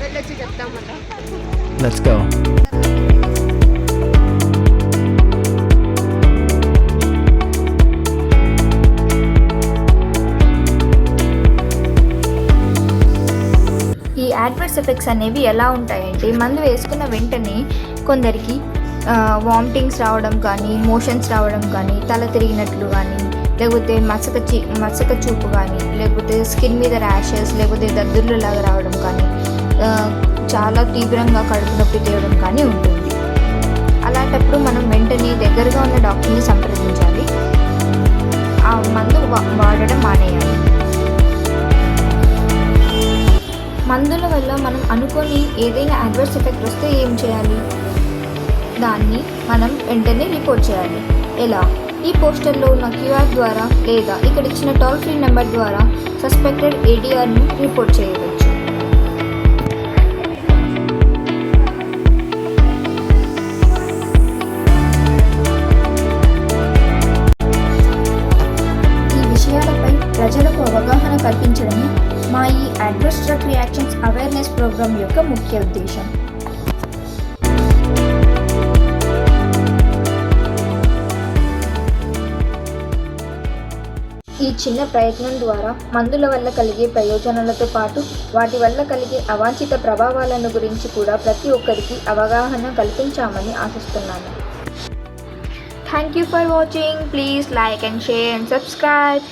వెళ్ళొచ్చి చెప్తామట. Let's go. ఈ adverse effects అనేవి ఎలా ఉంటాయంటే, మందు వేసుకున్న వెంటనే కొందరికి వామిటింగ్స్ రావడం కానీ, మోషన్స్ రావడం కానీ, తల తిరిగినట్లు కానీ, లేకపోతే మసక చూపు కానీ, లేకపోతే స్కిన్ మీద ర్యాషెస్, లేకపోతే దద్దుర్లు లాగా రావడం కానీ, చాలా తీవ్రంగా కడుపు నొప్పి తేవడం కానీ ఉంటుంది. అలాంటప్పుడు మనం వెంటనే దగ్గరగా ఉన్న డాక్టర్ని సంప్రదించాలి. ఆ మందు వాడడం మానేయాలి. మందుల వల్ల మనం అనుకొని ఏదైనా అడ్వర్స్ ఎఫెక్ట్ వస్తే ఏం చేయాలి? దాన్ని మనం వెంటనే రిపోర్ట్ చేయాలి. ఎలా? ఈ పోస్టర్లో ఉన్న క్యూఆర్ ద్వారా లేదా ఇక్కడ ఇచ్చిన టోల్ ఫ్రీ నెంబర్ ద్వారా సస్పెక్టెడ్ ఏడీఆర్ను రిపోర్ట్ చేయవచ్చు. ఈ విషయాలపై ప్రజలకు అవగాహన కల్పించడమే మా ఈ adverse drug reactions awareness program యొక్క ముఖ్య ఉద్దేశం. ఈ చిన్న ప్రయత్నం ద్వారా మందుల వల్ల కలిగే ప్రయోజనాలతో పాటు వాటి వల్ల కలిగే అవాంఛిత ప్రభావాలను గురించి కూడా ప్రతి ఒక్కరికి అవగాహన కల్పించామని ఆశిస్తున్నాను. Thank you for watching. Please like and share and subscribe.